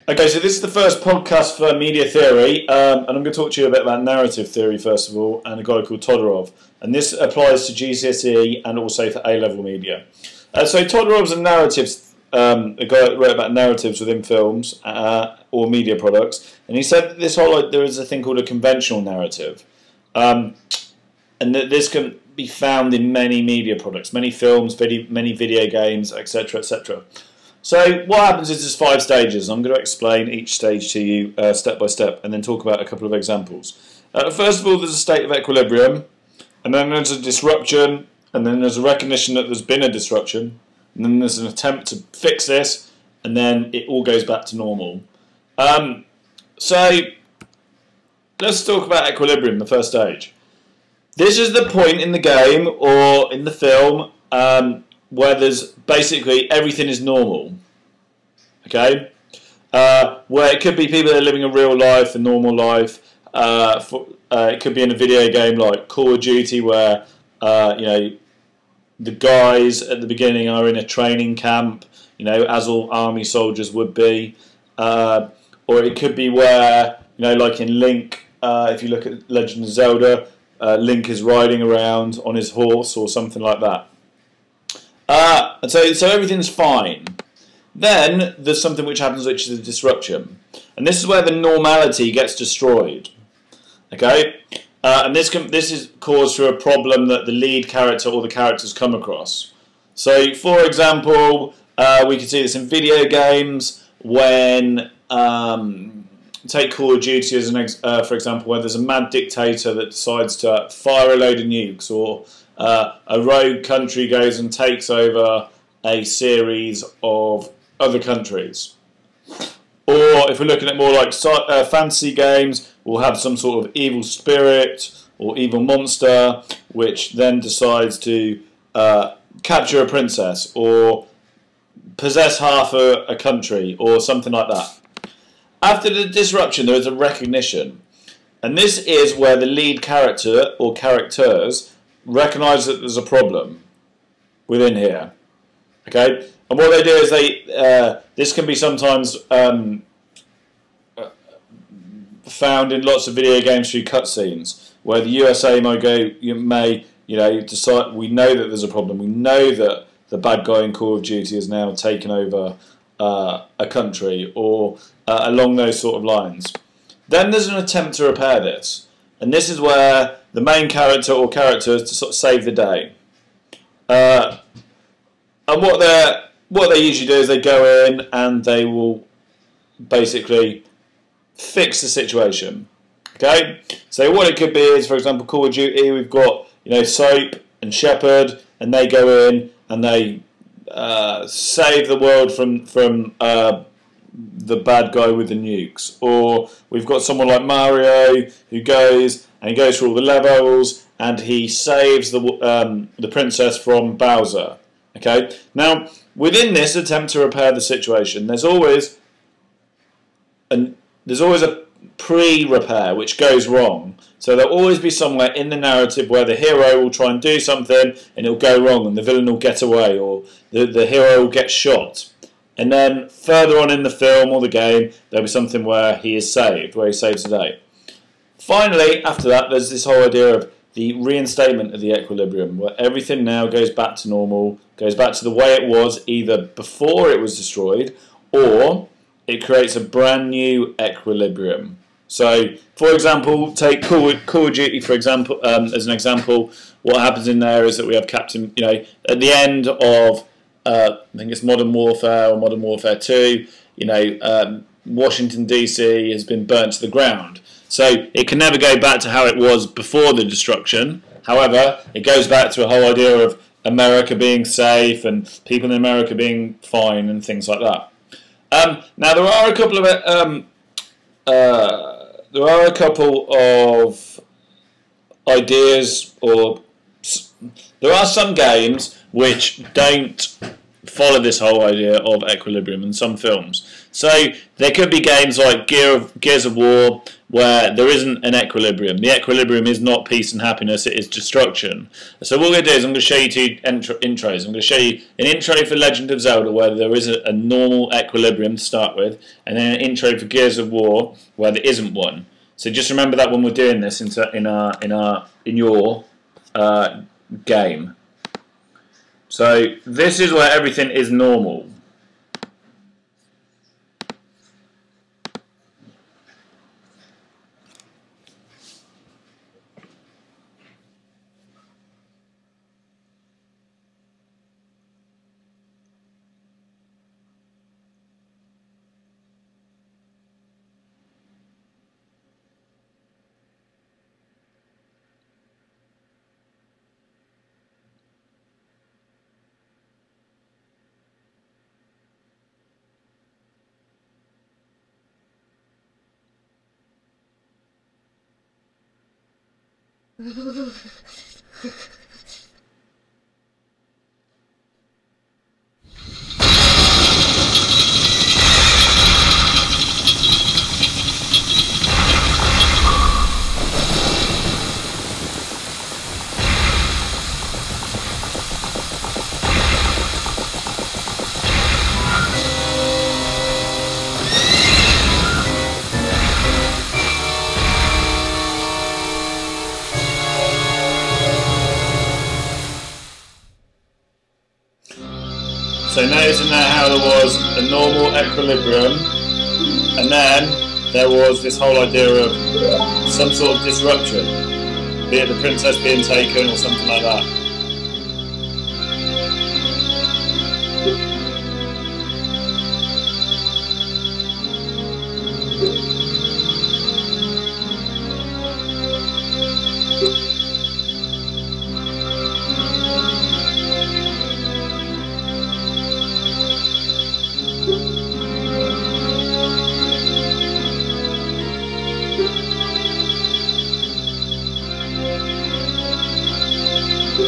Okay, so this is the first podcast for media theory, and I'm going to talk to you a bit about narrative theory first of all, and a guy called Todorov. And this applies to GCSE and also for A-level media. So Todorov's a narratives, a guy that wrote about narratives within films or media products, and he said that there is a thing called a conventional narrative, and that this can be found in many media products, many films, many video games, etc., etc. So what happens is there's 5 stages. I'm going to explain each stage to you step by step and then talk about a couple of examples. First of all, there's a state of equilibrium, and then there's a disruption, and then there's a recognition that there's been a disruption, and then there's an attempt to fix this, and then it all goes back to normal. So let's talk about equilibrium, the first stage. This is the point in the game or in the film where there's basically everything is normal, okay? Where it could be people that are living a real life, a normal life. It could be in a video game like Call of Duty, where the guys at the beginning are in a training camp, as all army soldiers would be. Or it could be where, like in Link, if you look at Legend of Zelda, Link is riding around on his horse or something like that. So everything's fine. Then there's something which happens, which is a disruption, and this is where the normality gets destroyed. Okay, and this is caused through a problem that the lead character or the characters come across. So, for example, we can see this in video games when take Call of Duty as for example, where there's a mad dictator that decides to fire a load of nukes, or a rogue country goes and takes over a series of other countries. Or if we're looking at more like fantasy games, we'll have some sort of evil spirit or evil monster which then decides to capture a princess or possess half a country or something like that. After the disruption, there is a recognition, and this is where the lead character or characters recognise that there's a problem within here. Okay, and what they do is this can be sometimes found in lots of video games through cutscenes, where the USA may decide, we know that there's a problem, we know that the bad guy in Call of Duty has now taken over a country, or along those sort of lines. Then there's an attempt to repair this, and this is where the main character or characters to sort of save the day. And what they usually do is they go in and they will basically fix the situation. Okay, so what it could be is, for example, Call of Duty, we've got Soap and Shepard, and they go in and they save the world from the bad guy with the nukes. Or we've got someone like Mario who goes through all the levels and he saves the princess from Bowser. Okay, now within this attempt to repair the situation, there's always a pre-repair which goes wrong. So there'll always be somewhere in the narrative where the hero will try and do something and it'll go wrong and the villain will get away, or the hero will get shot. And then further on in the film or the game, there'll be something where he is saved, where he saves the day. Finally, after that, there's this whole idea of the reinstatement of the equilibrium, where everything now goes back to normal, goes back to the way it was either before it was destroyed, or it creates a brand new equilibrium. So, for example, take Call of Duty, for example, as an example. What happens in there is that we have Captain, at the end of, I think it's Modern Warfare or Modern Warfare 2, Washington DC has been burnt to the ground. So it can never go back to how it was before the destruction. However, it goes back to a whole idea of America being safe and people in America being fine and things like that. Now there are a couple of ideas, or there are some games which don't follow this whole idea of equilibrium in some films. So there could be games like Gears of War where there isn't an equilibrium. The equilibrium is not peace and happiness, it is destruction. So what we're going to do is I'm going to show you two intros. I'm going to show you an intro for Legend of Zelda where there is a normal equilibrium to start with, and then an intro for Gears of War where there isn't one. So just remember that when we're doing this in your game. So this is where everything is normal. So notice in there how there was a normal equilibrium, and then there was this whole idea of some sort of disruption, be it the princess being taken or something like that.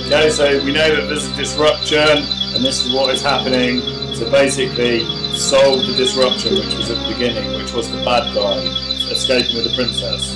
Okay, so we know that there's a disruption, and this is what is happening to basically solve the disruption, which was at the beginning, which was the bad guy escaping with the princess.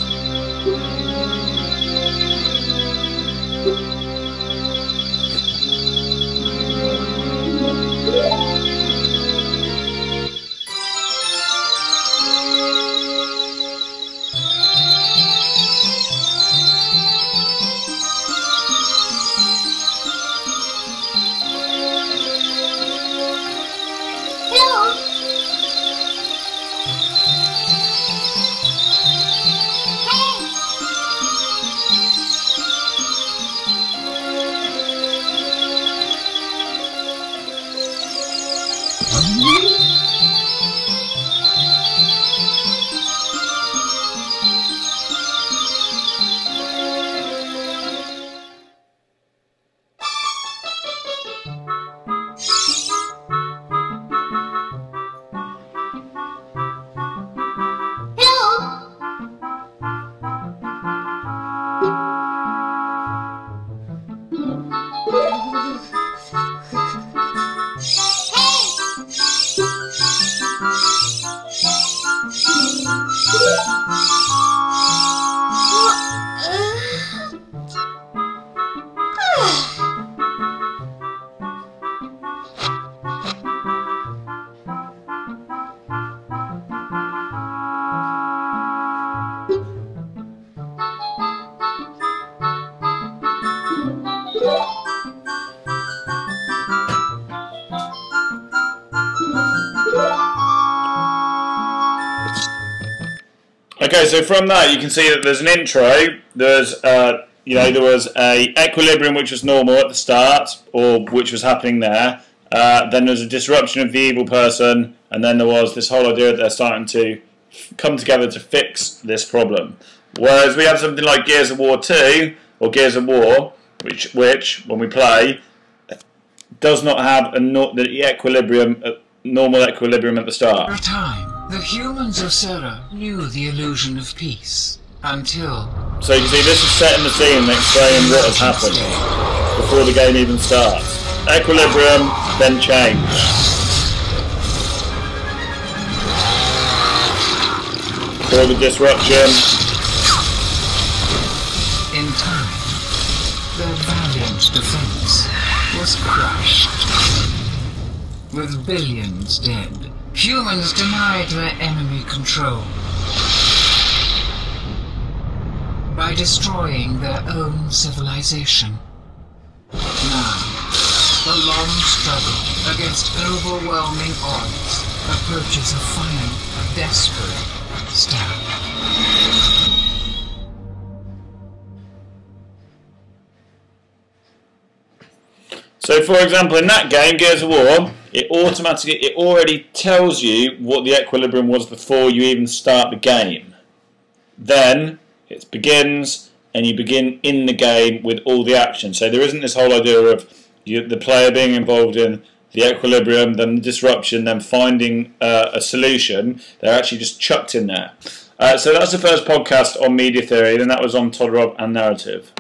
Okay, so from that you can see that there's an intro. There's, there was a equilibrium which was normal at the start, or which was happening there. Then there's a disruption of the evil person, and then there was this whole idea that they're starting to come together to fix this problem. Whereas we have something like Gears of War 2 or Gears of War, which when we play, does not have the equilibrium, normal equilibrium at the start. For a time, the humans of Serra knew the illusion of peace until. So you can see this is setting the scene and explaining what has happened before the game even starts. Equilibrium, then change. For the disruption. In time, their valiant defense was crushed. With billions dead, humans denied their enemy control by destroying their own civilization. Now, the long struggle against overwhelming odds approaches a final, desperate stand. So, for example, in that game, Gears of War, it already tells you what the equilibrium was before you even start the game. Then it begins, and you begin in the game with all the action. So there isn't this whole idea of the player being involved in the equilibrium, then the disruption, then finding a solution. They're actually just chucked in there. So that's the first podcast on media theory, then that was on Todorov and narrative.